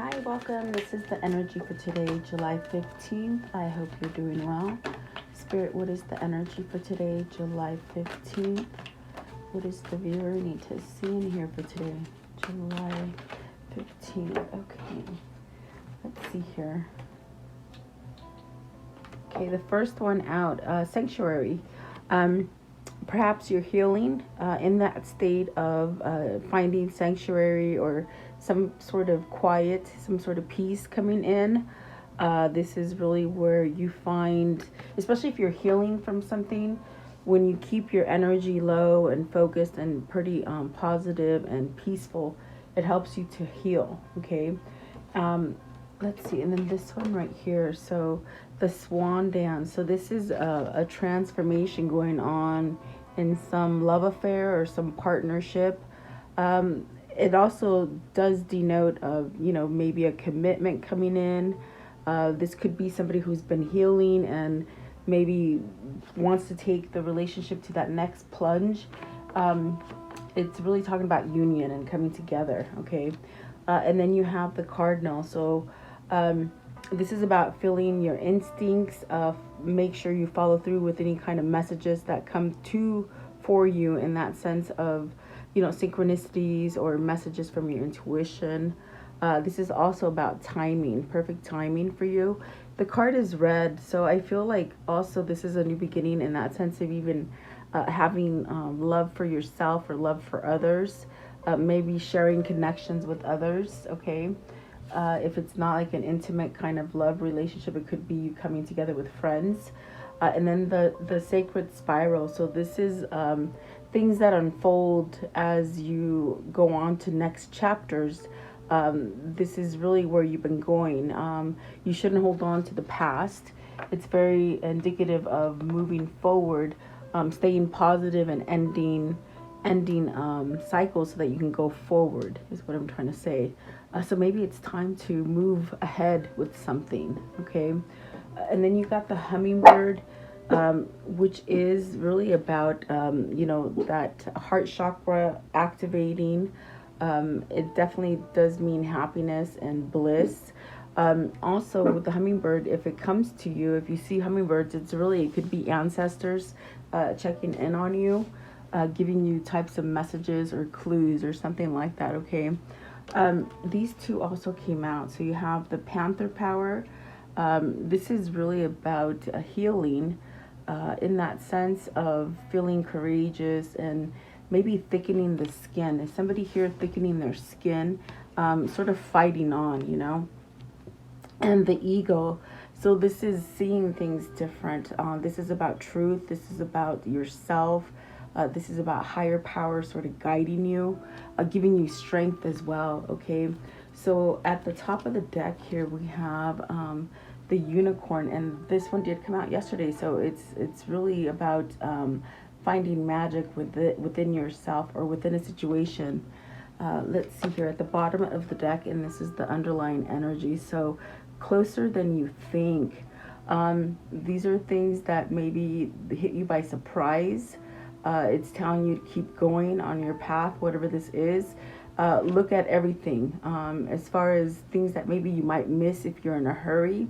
Hi, welcome. This is the energy for today, July 15th. I hope you're doing well. Spirit, what is the energy for today, July 15th? What does the viewer need to see in here for today, July 15th? Okay, let's see here. Okay, the first one out, sanctuary. Perhaps you're healing in that state of finding sanctuary or some sort of quiet, some sort of peace coming in. This is really where you find, especially if you're healing from something, when you keep your energy low and focused and pretty positive and peaceful, it helps you to heal, okay? Let's see, and then this one right here, so the swan dance. So this is a transformation going on in some love affair or some partnership. It also does denote maybe a commitment coming in. This could be somebody who's been healing and maybe wants to take the relationship to that next plunge. It's really talking about union and coming together, okay? And then you have the cardinal. So this is about feeling your instincts. Make sure you follow through with any kind of messages that come for you in that sense of, synchronicities or messages from your intuition. This is also about timing, perfect timing for you. The card is red, so I feel like also this is a new beginning in that sense of even having love for yourself or love for others, maybe sharing connections with others, okay? If it's not like an intimate kind of love relationship, it could be you coming together with friends. And then the sacred spiral. So this is things that unfold as you go on to next chapters. This is really where you've been going. You shouldn't hold on to the past. It's very indicative of moving forward, staying positive and ending cycles so that you can go forward is what I'm trying to say. So maybe it's time to move ahead with something, okay? And then you got the hummingbird, which is really about, that heart chakra activating. It definitely does mean happiness and bliss. Also, with the hummingbird, if it comes to you, if you see hummingbirds, it could be ancestors checking in on you, giving you types of messages or clues or something like that, okay? These two also came out. So you have the panther power. This is really about healing in that sense of feeling courageous and maybe thickening the skin. Is somebody here thickening their skin, sort of fighting on, And the ego. So this is seeing things different. This is about truth. This is about yourself. This is about higher power sort of guiding you, giving you strength as well, okay? So at the top of the deck here, we have the unicorn, and this one did come out yesterday. So it's really about finding magic within yourself or within a situation. Let's see here at the bottom of the deck, and this is the underlying energy. So closer than you think. These are things that maybe hit you by surprise. It's telling you to keep going on your path, whatever this is. Look at everything. As far as things that maybe you might miss if you're in a hurry.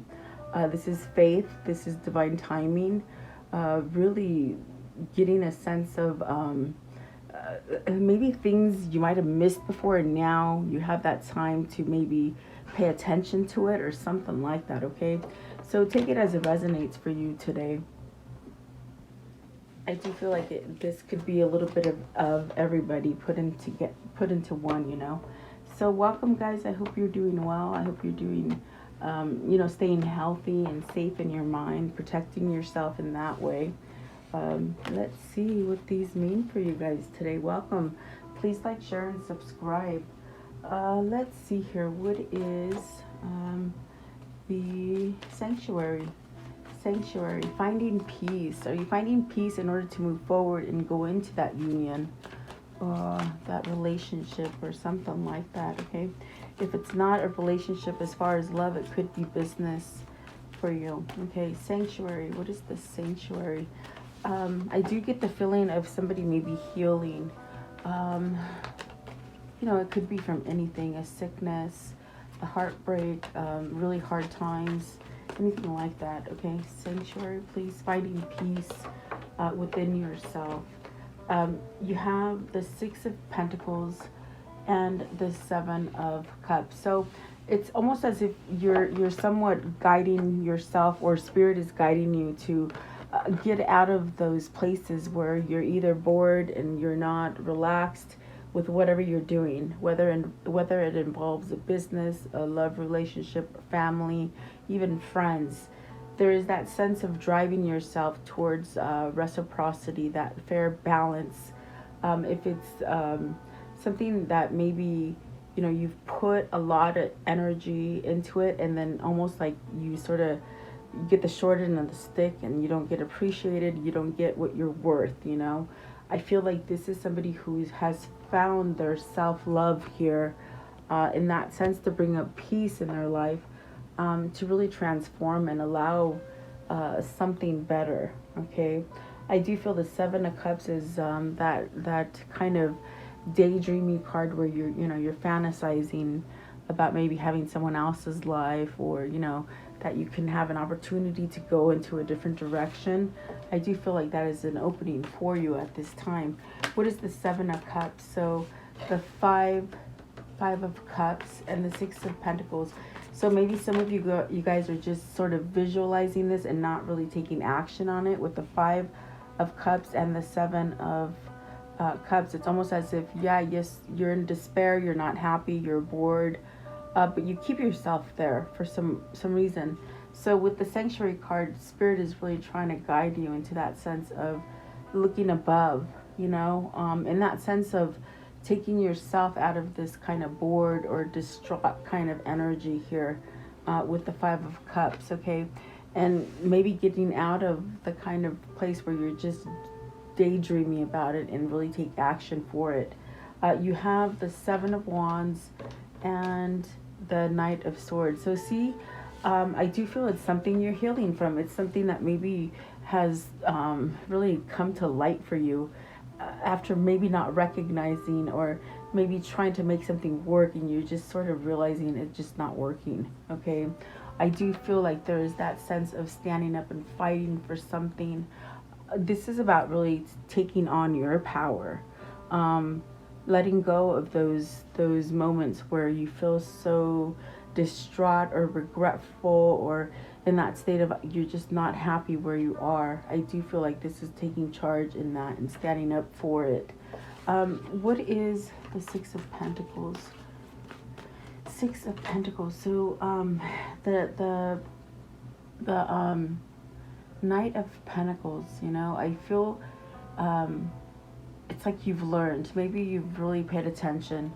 This is faith. This is divine timing. Really getting a sense of maybe things you might have missed before, and now you have that time to maybe pay attention to it or something like that, okay? So take it as it resonates for you today. I do feel like this could be a little bit of everybody put into one. So welcome, guys. I hope you're doing well. I hope you're doing, staying healthy and safe in your mind, protecting yourself in that way. Let's see what these mean for you guys today. Welcome. Please like, share, and subscribe. Let's see here. What is the sanctuary? Sanctuary, finding peace. Are you finding peace in order to move forward and go into that union or that relationship or something like that, okay? If it's not a relationship as far as love, it could be business for you, okay? Sanctuary, what is the sanctuary? I do get the feeling of somebody maybe healing. It could be from anything, a sickness, a heartbreak, really hard times, anything like that. Okay, sanctuary, please. Finding peace within yourself. You have the Six of Pentacles and the Seven of Cups. So it's almost as if you're somewhat guiding yourself, or spirit is guiding you to get out of those places where you're either bored and you're not relaxed with whatever you're doing, whether it involves a business, a love relationship, family, even friends. There is that sense of driving yourself towards reciprocity, that fair balance. If it's something that maybe you've put a lot of energy into it, and then almost like you sort of get the short end of the stick, and you don't get appreciated, you don't get what you're worth. I feel like this is somebody who has found their self-love here, in that sense, to bring up peace in their life, to really transform and allow something better. Okay, I do feel the Seven of Cups is that kind of daydreamy card where you're fantasizing about maybe having someone else's life, or that you can have an opportunity to go into a different direction. I do feel like that is an opening for you at this time. What is the Seven of Cups? So the five of Cups and the Six of Pentacles. So maybe some of you guys are just sort of visualizing this and not really taking action on it. With the Five of Cups and the Seven of Cups, it's almost as if, yes, you're in despair, you're not happy, you're bored, but you keep yourself there for some reason. So with the Sanctuary card, Spirit is really trying to guide you into that sense of looking above, in that sense of taking yourself out of this kind of bored or distraught kind of energy here, with the Five of Cups, okay? And maybe getting out of the kind of place where you're just daydreaming about it and really take action for it. You have the Seven of Wands and the Knight of Swords. So see, I do feel it's something you're healing from. It's something that maybe has really come to light for you, after maybe not recognizing, or maybe trying to make something work, and you're just sort of realizing it's just not working. Okay, I do feel like there is that sense of standing up and fighting for something. This is about really taking on your power, letting go of those moments where you feel so distraught or regretful, or in that state of you're just not happy where you are. I do feel like this is taking charge in that and standing up for it. What is the Six of Pentacles? Six of Pentacles. So the Knight of Pentacles, I feel it's like you've learned. Maybe you've really paid attention.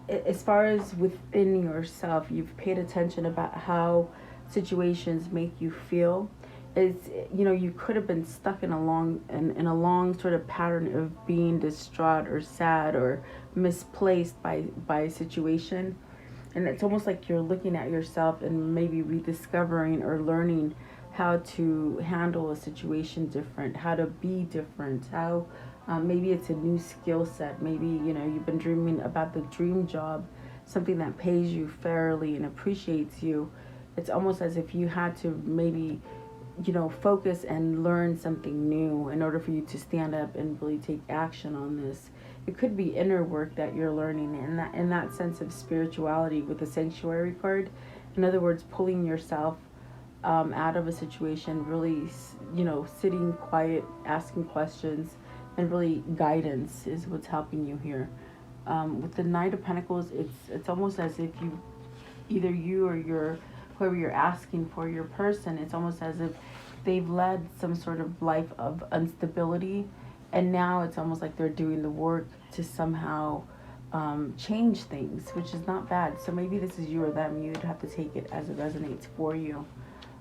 As far as within yourself, you've paid attention about how situations make you feel. It's, you could have been stuck in a long sort of pattern of being distraught or sad or misplaced by a situation. And it's almost like you're looking at yourself and maybe rediscovering or learning how to handle a situation different, how to be different, how maybe it's a new skill set. Maybe, you've been dreaming about the dream job, something that pays you fairly and appreciates you. It's almost as if you had to maybe, focus and learn something new in order for you to stand up and really take action on this. It could be inner work that you're learning, in that sense of spirituality with the Sanctuary card. In other words, pulling yourself out of a situation, really, sitting quiet, asking questions, and really guidance is what's helping you here. With the Knight of Pentacles, it's almost as if either you or whoever you're asking for, your person, it's almost as if they've led some sort of life of instability, and now it's almost like they're doing the work to somehow change things, which is not bad. So maybe this is you or them. You'd have to take it as it resonates for you.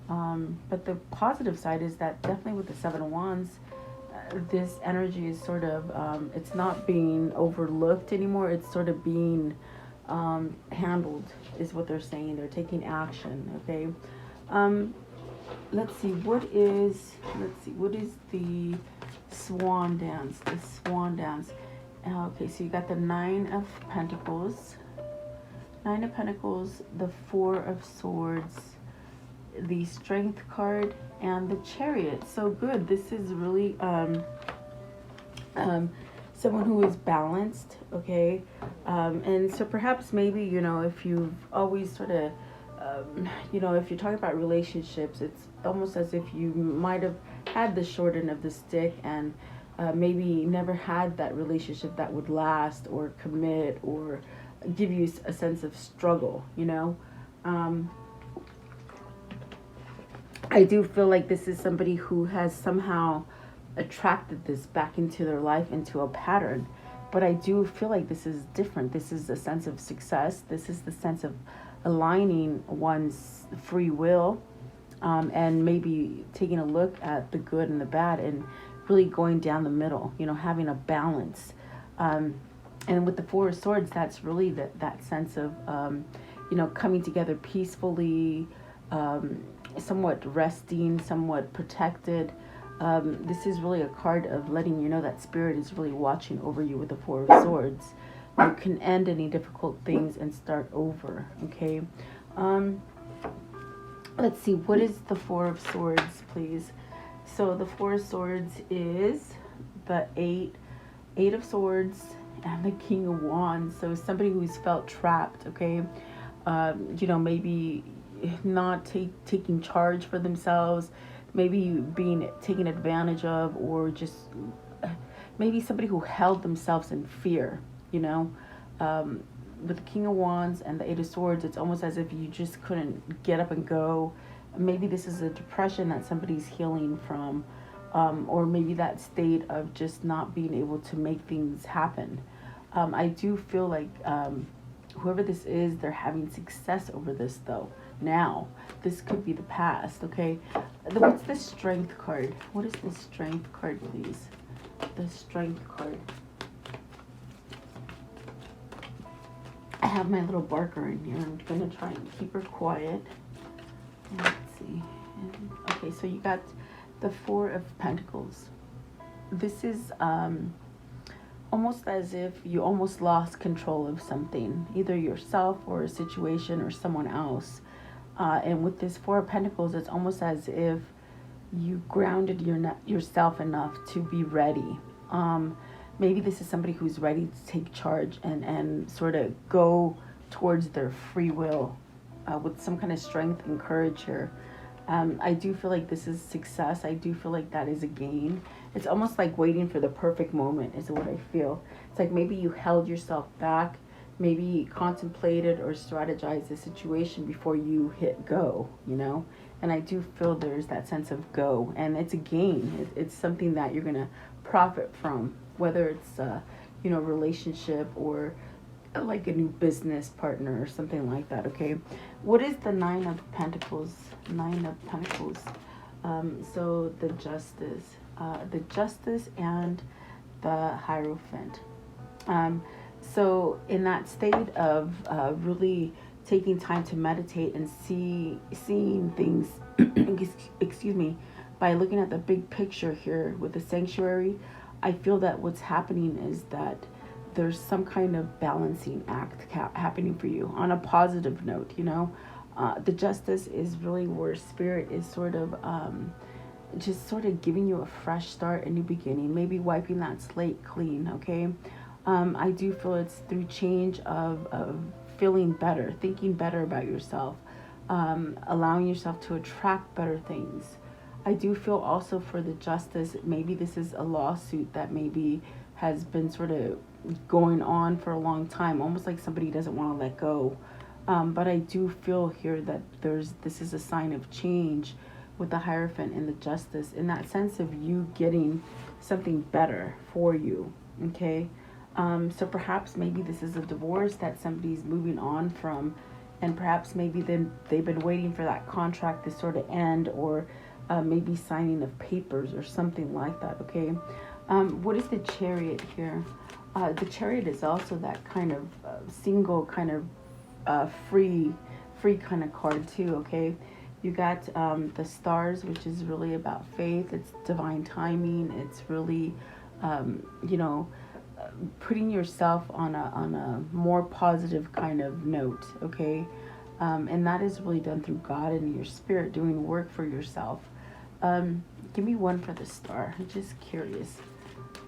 But the positive side is that definitely with the Seven of Wands, this energy is sort of, it's not being overlooked anymore. It's sort of being handled, is what they're saying. They're taking action, okay? Let's see, what is the Swan Dance? The Swan Dance. Okay, so you got the Nine of Pentacles, Nine of Pentacles, the Four of Swords, the Strength card, and the Chariot. So good. This is really someone who is balanced, okay? And so perhaps maybe, if you've always sort of, if you're talking about relationships, it's almost as if you might have had the short end of the stick and maybe never had that relationship that would last or commit or give you a sense of struggle, I do feel like this is somebody who has somehow attracted this back into their life, into a pattern. But I do feel like this is different. This is a sense of success. This is the sense of aligning one's free will, and maybe taking a look at the good and the bad and really going down the middle, having a balance. And with the Four of Swords, that's really that sense of, coming together peacefully, somewhat resting, somewhat protected. This is really a card of letting you know that Spirit is really watching over you with the Four of Swords. You can end any difficult things and start over, okay? Let's see, what is the Four of Swords, please? So the Four of Swords is the Eight of Swords, and the King of Wands. So somebody who's felt trapped, okay? Maybe not taking charge for themselves, maybe being taken advantage of, or just maybe somebody who held themselves in fear, with the King of Wands and the Eight of Swords, it's almost as if you just couldn't get up and go. Maybe this is a depression that somebody's healing from, or maybe that state of just not being able to make things happen. I do feel like whoever this is, they're having success over this though. Now, this could be the past, okay? What's the Strength card? What is the Strength card, please? The Strength card. I have my little barker in here. I'm going to try and keep her quiet. Let's see. Okay, so you got the Four of Pentacles. This is almost as if you almost lost control of something, either yourself or a situation or someone else. And with this Four of Pentacles, it's almost as if you grounded yourself enough to be ready. Maybe this is somebody who's ready to take charge and sort of go towards their free will with some kind of strength and courage here. I do feel like this is success. I do feel like that is a gain. It's almost like waiting for the perfect moment is what I feel. It's like maybe you held yourself back, maybe contemplated or strategized the situation before you hit go, And I do feel there's that sense of go, and it's a gain. It's something that you're going to profit from, whether it's, relationship or like a new business partner or something like that, okay? What is the Nine of Pentacles? Nine of Pentacles. So the Justice and the Hierophant. So in that state of really taking time to meditate and seeing things, excuse me, by looking at the big picture here with the Sanctuary, I feel that what's happening is that there's some kind of balancing act happening for you on a positive note, The Justice is really where Spirit is sort of just sort of giving you a fresh start, a new beginning, maybe wiping that slate clean, okay? I do feel it's through change of feeling better, thinking better about yourself, allowing yourself to attract better things. I do feel also for the Justice, maybe this is a lawsuit that maybe has been sort of going on for a long time, almost like somebody doesn't want to let go. But I do feel here that this is a sign of change with the Hierophant and the Justice, in that sense of you getting something better for you, okay? So perhaps maybe this is a divorce that somebody's moving on from, and perhaps maybe they've been waiting for that contract to sort of end, or maybe signing of papers or something like that, okay? What is the Chariot here? The Chariot is also that kind of single kind of free kind of card too, okay? You got the Stars, which is really about faith. It's divine timing. It's really, putting yourself on a more positive kind of note, okay? And that is really done through God and your spirit doing work for yourself. Give me one for the star. I'm just curious.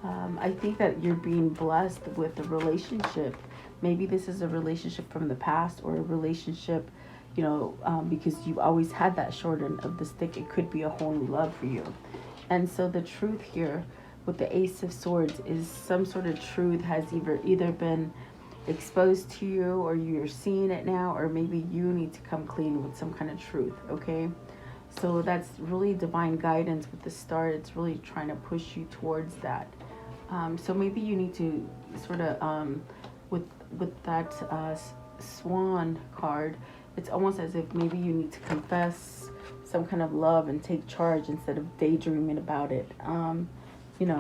I think that you're being blessed with a relationship. Maybe this is a relationship from the past, or a relationship, because you've always had that short end of the stick. It could be a whole new love for you. And so the truth here with the Ace of Swords is some sort of truth has either been exposed to you, or you're seeing it now, or maybe you need to come clean with some kind of truth, okay? So that's really divine guidance with the star. It's really trying to push you towards that. So maybe you need to sort of, with that swan card, it's almost as if maybe you need to confess some kind of love and take charge instead of daydreaming about it.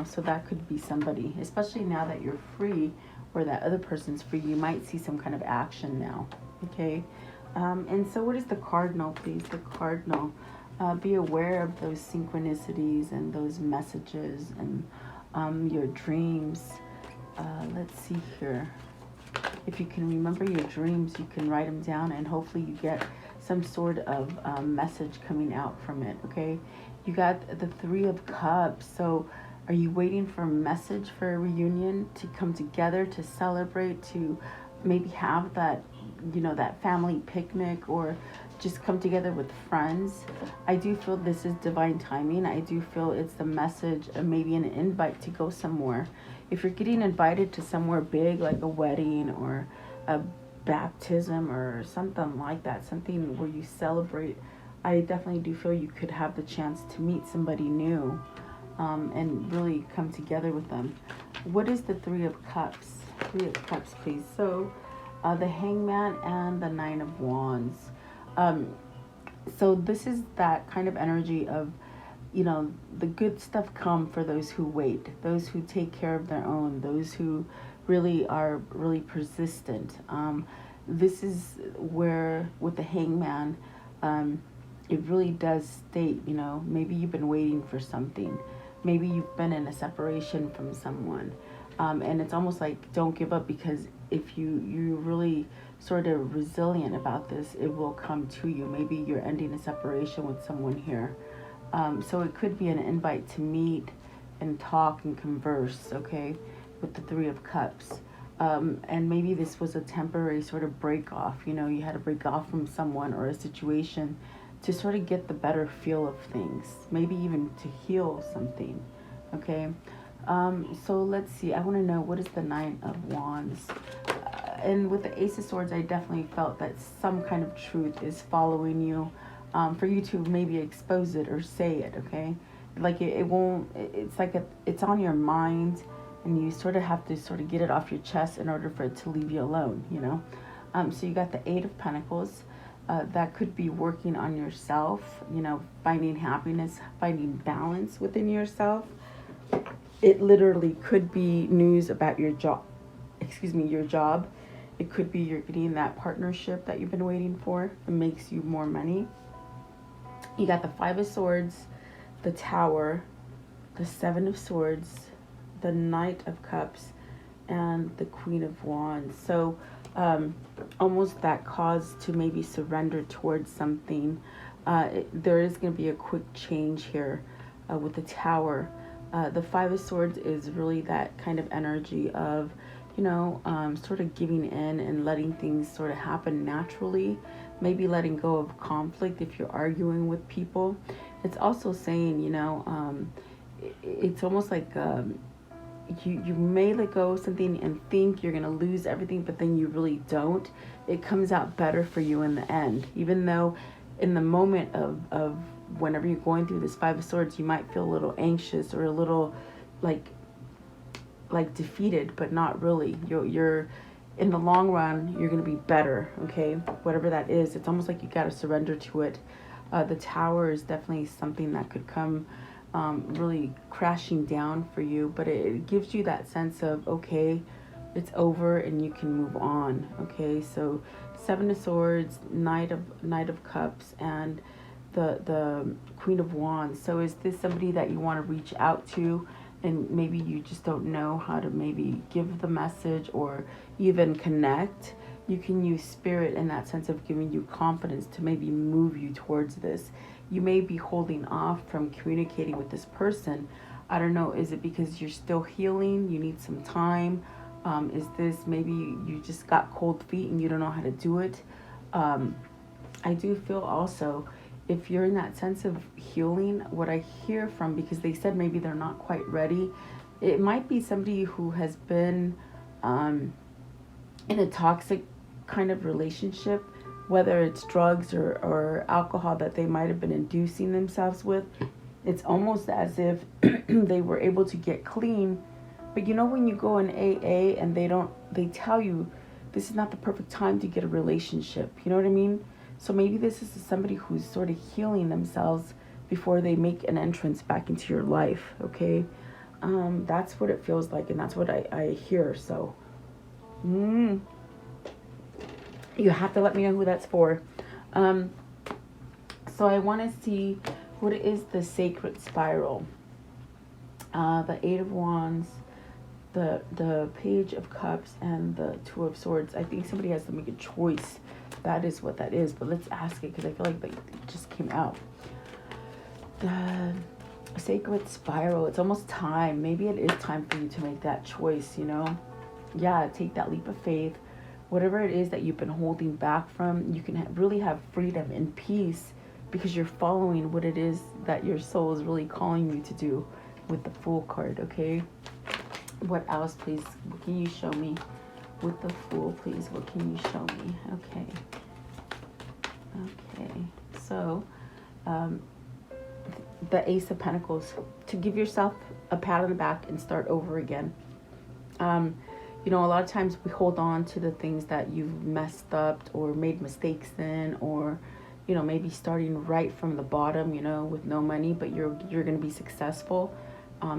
So that could be somebody, especially now that you're free, or that other person's free, you might see some kind of action now, okay? And so what is the cardinal, please? The cardinal. Be aware of those synchronicities and those messages and your dreams. Let's see here. If you can remember your dreams, you can write them down, and hopefully you get some sort of message coming out from it, okay? You got the Three of Cups. So are you waiting for a message for a reunion to come together, to celebrate, to maybe have that, that family picnic, or just come together with friends? I do feel this is divine timing. I do feel it's the message, maybe an invite to go somewhere. If you're getting invited to somewhere big, like a wedding or a baptism or something like that, something where you celebrate, I definitely do feel you could have the chance to meet somebody new, and really come together with them. What is the Three of Cups? Three of Cups, please. So the Hangman and the Nine of Wands. So this is that kind of energy of, the good stuff come for those who wait, those who take care of their own, those who really are really persistent. This is where, with the Hangman, it really does state, maybe you've been waiting for something. Maybe you've been in a separation from someone. And it's almost like, don't give up, because if you're really sort of resilient about this, it will come to you. Maybe you're ending a separation with someone here. So it could be an invite to meet and talk and converse, okay, with the Three of Cups. And maybe this was a temporary sort of break off. You had to break off from someone or a situation to sort of get the better feel of things, maybe even to heal something, okay? So let's see, I want to know, what is the Nine of Wands? And with the Ace of Swords, I definitely felt that some kind of truth is following you, for you to maybe expose it or say it, okay? Like it won't, it's like it's on your mind, and you sort of have to sort of get it off your chest in order for it to leave you alone, So you got the Eight of Pentacles. That could be working on yourself, finding happiness, finding balance within yourself. It literally could be news about your job. Your job. It could be you're getting that partnership that you've been waiting for. It makes you more money. You got the Five of Swords, the Tower, the Seven of Swords, the Knight of Cups, and the Queen of Wands. So almost that cause to maybe surrender towards something. There is going to be a quick change here with the Tower. The Five of Swords is really that kind of energy of, sort of giving in and letting things sort of happen naturally. Maybe letting go of conflict if you're arguing with people. It's also saying, it's almost like you may let go of something and think you're going to lose everything, but then you really don't. It comes out better for you in the end. Even though in the moment of whenever you're going through this Five of Swords, you might feel a little anxious or a little like defeated, but not really. You're in the long run, you're going to be better, okay? Whatever that is, it's almost like you got to surrender to it. The Tower is definitely something that could come really crashing down for you, but it gives you that sense of, okay, it's over and you can move on, okay? So Seven of Swords, Knight of Cups, and the Queen of Wands. So is this somebody that you want to reach out to and maybe you just don't know how to maybe give the message or even connect, you can use spirit in that sense of giving you confidence to maybe move you towards this. You may be holding off from communicating with this person. I don't know, is it because you're still healing, you need some time? Is this maybe you just got cold feet and you don't know how to do it? I do feel also, if you're in that sense of healing, what I hear from, because they said maybe they're not quite ready, it might be somebody who has been in a toxic kind of relationship, whether it's drugs or alcohol that they might have been inducing themselves with. It's almost as if they were able to get clean. But you know, when you go in AA and they tell you this is not the perfect time to get a relationship. You know what I mean? So maybe this is somebody who's sort of healing themselves before they make an entrance back into your life, okay? That's what it feels like, and that's what I hear. So you have to let me know who that's for. So I want to see what is the sacred spiral. The Eight of Wands, the Page of Cups, and the Two of Swords. I think somebody has to make a choice. That is what that is. But let's ask it, because I feel like it just came out. The sacred spiral. It's almost time. Maybe it is time for you to make that choice, you know? Yeah, take that leap of faith. Whatever it is that you've been holding back from, you can really have freedom and peace, because you're following what it is that your soul is really calling you to do with the Fool card, okay? What else, please? What can you show me with the Fool, please? What can you show me? Okay. Okay. So, the Ace of Pentacles. To give yourself a pat on the back and start over again. You know, a lot of times we hold on to the things that you've messed up or made mistakes in, or, you know, maybe starting right from the bottom, you know, with no money, but you're going to be successful.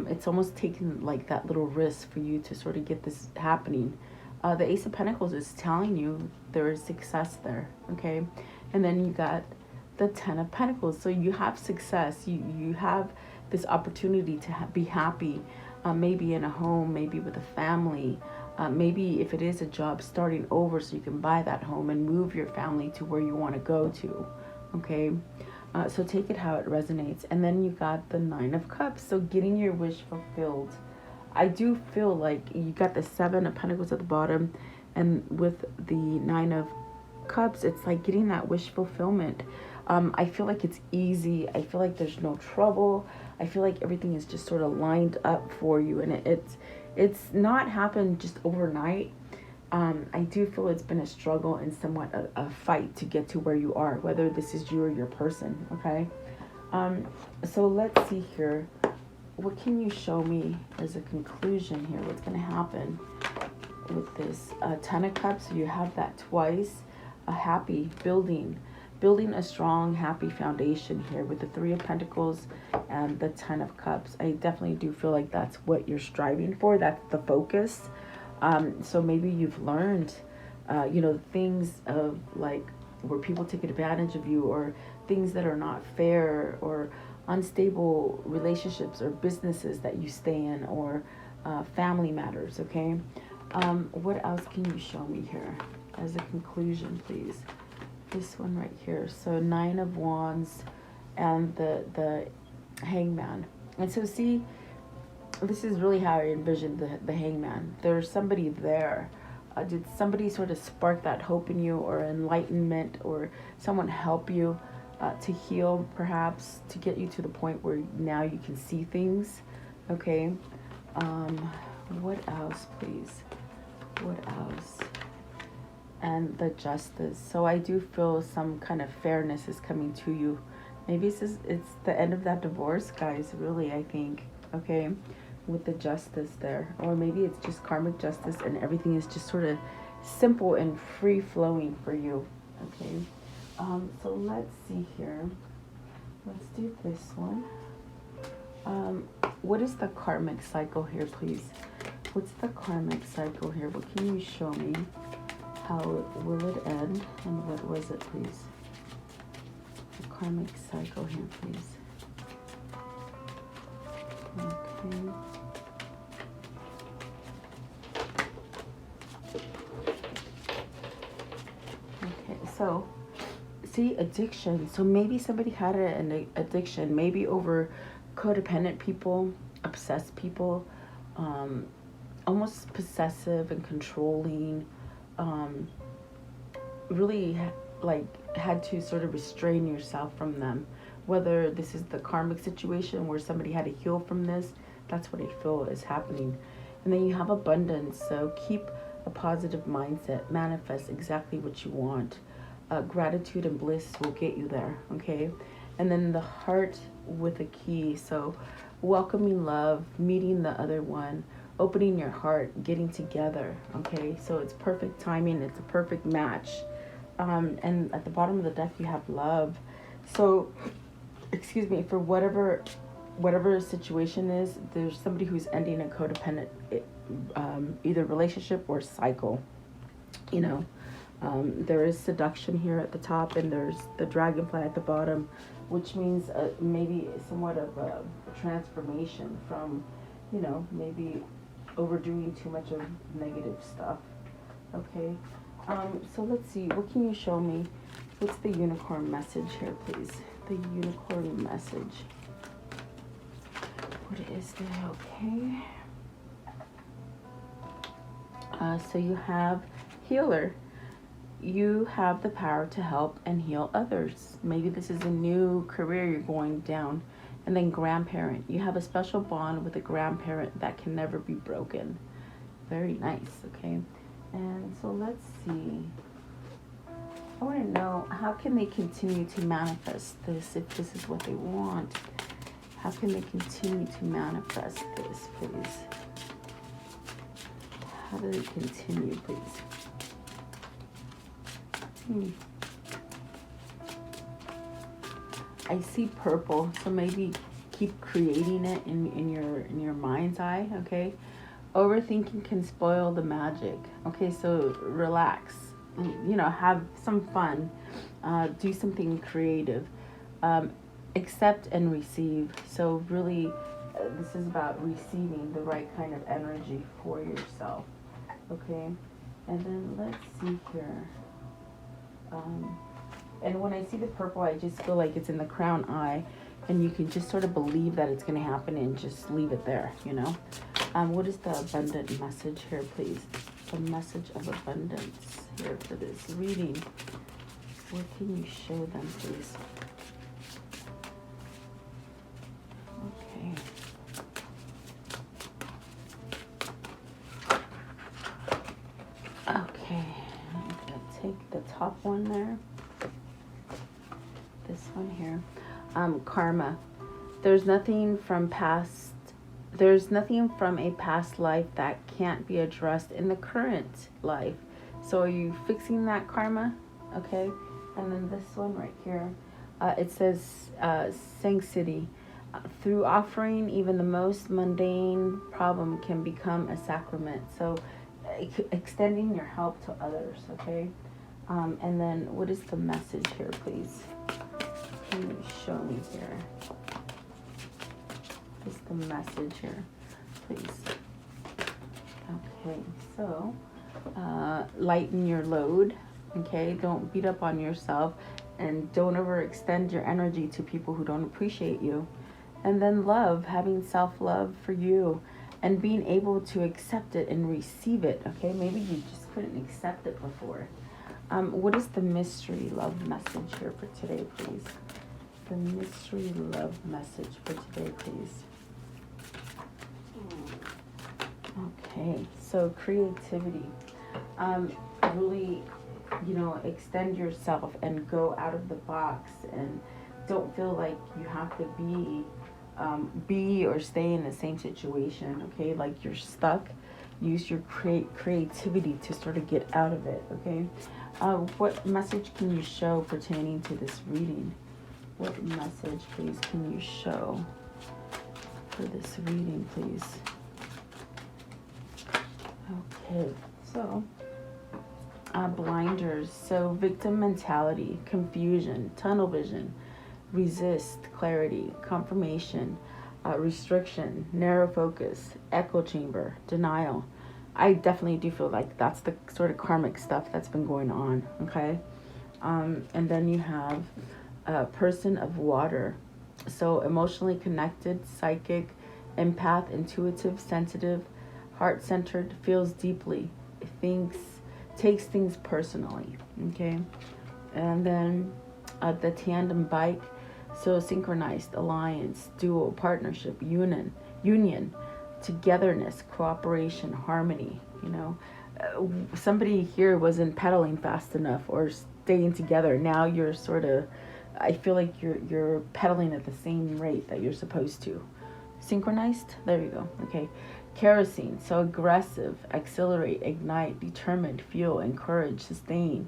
It's almost taking like that little risk for you to sort of get this happening. The Ace of Pentacles is telling you there is success there, okay? And then you got the Ten of Pentacles. So you have success. You have this opportunity to be happy, maybe in a home, maybe with a family, maybe if it is a job, starting over so you can buy that home and move your family to where you want to go to, okay? So take it how it resonates. And then you got the Nine of Cups. So getting your wish fulfilled. I do feel like you got the Seven of Pentacles at the bottom, and with the Nine of Cups, it's like getting that wish fulfillment. I feel like it's easy. I feel like there's no trouble. I feel like everything is just sort of lined up for you, and it's not happened just overnight. I do feel it's been a struggle and somewhat a fight to get to where you are, whether this is you or your person, okay? So let's see here. What can you show me as a conclusion here? What's going to happen with this Ten of Cups? So you have that twice. A happy building a strong, happy foundation here with the Three of Pentacles and the Ten of Cups. I definitely do feel like that's what you're striving for. That's the focus. So maybe you've learned, you know, things of like where people take advantage of you, or things that are not fair, or unstable relationships or businesses that you stay in, or family matters, okay? What else can you show me here as a conclusion, please? This one right here. So Nine of Wands and the Hangman. And so see, this is really how I envisioned the Hangman. There's somebody there. Did somebody sort of spark that hope in you, or enlightenment, or someone help you to heal, perhaps, to get you to the point where now you can see things? Okay. What else, please? What else? And the Justice. So I do feel some kind of fairness is coming to you. Maybe it's the end of that divorce, guys, really, I think. Okay, with the Justice there. Or maybe it's just karmic justice and everything is just sort of simple and free-flowing for you. Okay, so let's see here. Let's do this one. What is the karmic cycle here, please? What's the karmic cycle here? What can you show me? How will it end? And what was it, please? The karmic cycle here, please. Okay. So, see, addiction. So maybe somebody had an addiction, maybe over codependent people, obsessed people, um, almost possessive and controlling, um, really like had to sort of restrain yourself from them. Whether this is the karmic situation where somebody had to heal from this, that's what I feel is happening. And then you have abundance, so keep a positive mindset, manifest exactly what you want. Gratitude and bliss will get you there, okay? And then the heart with a key, so welcoming love, meeting the other one, opening your heart, getting together, okay? So it's perfect timing, it's a perfect match. And at the bottom of the deck, you have love. So, excuse me, for whatever situation is, there's somebody who's ending a codependent either relationship or cycle. You know, there is seduction here at the top, and there's the dragonfly at the bottom, which means maybe somewhat of a transformation from, you know, maybe overdoing too much of negative stuff. Okay, so let's see, what can you show me? What's the unicorn message here, please? The unicorn message. What is that? Okay. So you have healer. You have the power to help and heal others. Maybe this is a new career you're going down. And then grandparent. You have a special bond with a grandparent that can never be broken. Very nice, okay? And so let's see. I want to know, how can they continue to manifest this if this is what they want? How can they continue to manifest this, please? How do they continue, please? I see purple, so maybe keep creating it in your mind's eye, okay? Overthinking can spoil the magic. Okay, so relax. You know, have some fun. Do something creative. Accept and receive. So really, this is about receiving the right kind of energy for yourself. Okay, and then let's see here. And when I see the purple, I just feel like it's in the crown eye, and you can just sort of believe that it's going to happen and just leave it there, you know. What is the abundant message here, please? The message of abundance here for this reading. What can you show them, please? Okay. Okay, I'm going to take the top one there. This one here. Karma. There's nothing from a past life that can't be addressed in the current life. So are you fixing that karma? Okay. And then this one right here, it says Synchronicity. Through offering, even the most mundane problem can become a sacrament. So extending your help to others, okay? And then what is the message here, please? Can you show me here? What's the message here, please? Okay, so lighten your load, okay? Don't beat up on yourself, and don't overextend your energy to people who don't appreciate you. And then love, having self-love for you and being able to accept it and receive it, okay? Maybe you just couldn't accept it before. What is the mystery love message here for today, please? The mystery love message for today, please. Okay, so creativity. Really, you know, extend yourself and go out of the box, and don't feel like you have to be or stay in the same situation, okay? Like you're stuck. Use your creativity to sort of get out of it, okay? What message can you show pertaining to this reading? What message, please, can you show for this reading, please? Okay, so blinders. So victim mentality, confusion, tunnel vision, resist, clarity, confirmation, restriction, narrow focus, echo chamber, denial. I definitely do feel like that's the sort of karmic stuff that's been going on, okay? And then you have a person of water. So emotionally connected, psychic, empath, intuitive, sensitive, heart-centered, feels deeply, thinks, takes things personally. Okay. And then the tandem bike. So synchronized, alliance, duo, partnership, union, togetherness, cooperation, harmony. Somebody here wasn't pedaling fast enough or staying together. Now you're sort of, I feel like you're pedaling at the same rate that you're supposed to. Synchronized. There you go. Okay. Kerosene. So aggressive, accelerate, ignite, determined, fuel, encourage, sustain,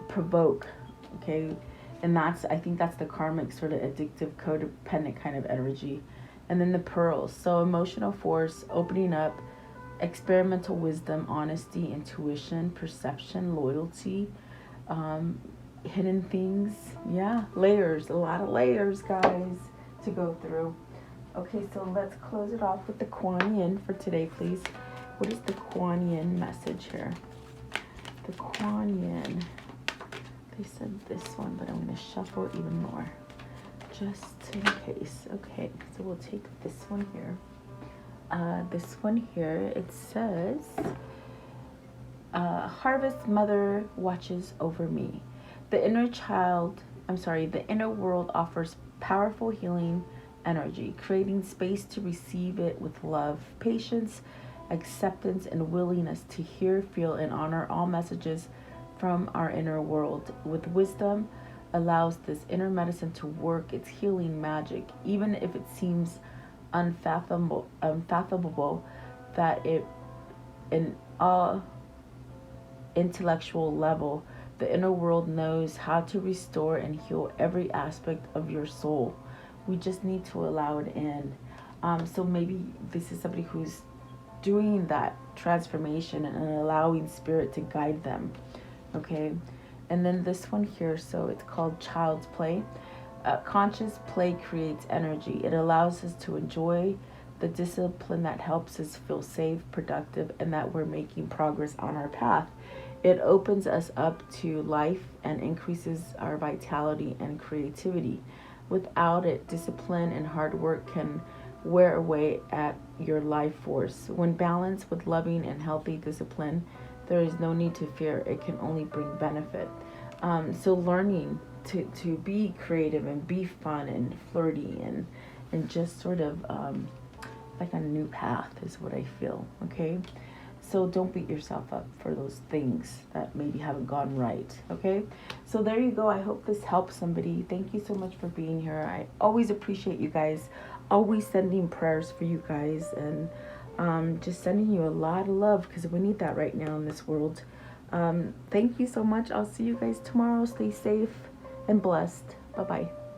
provoke. Okay. And I think that's the karmic sort of addictive, codependent kind of energy. And then the pearls. So emotional force, opening up, experimental wisdom, honesty, intuition, perception, loyalty, hidden things. Yeah, layers, a lot of layers, guys, to go through. Okay, so let's close it off with the Kuan Yin for today, please. What is the Kuan Yin message here? The Kuan Yin. They said this one, but I'm going to shuffle even more, just in case. Okay, so we'll take this one here. This one here, it says, Harvest Mother watches over me. The inner world offers powerful healing energy, creating space to receive it with love, patience, acceptance, and willingness to hear, feel, and honor all messages from our inner world. With wisdom, allows this inner medicine to work its healing magic, even if it seems unfathomable that it, in all intellectual level, the inner world knows how to restore and heal every aspect of your soul. We just need to allow it in. So maybe this is somebody who's doing that transformation and allowing spirit to guide them. Okay. And then this one here, so it's called Child's Play. Conscious play creates energy. It allows us to enjoy the discipline that helps us feel safe, productive, and that we're making progress on our path. It opens us up to life and increases our vitality and creativity. Without it, discipline and hard work can wear away at your life force. When balanced with loving and healthy discipline, there is no need to fear. It can only bring benefit. So learning to be creative and be fun and flirty and just sort of like a new path is what I feel. Okay. So don't beat yourself up for those things that maybe haven't gone right. Okay. So there you go. I hope this helps somebody. Thank you so much for being here. I always appreciate you guys. Always sending prayers for you guys and just sending you a lot of love because we need that right now in this world. Thank you so much. I'll see you guys tomorrow. Stay safe and blessed. Bye-bye.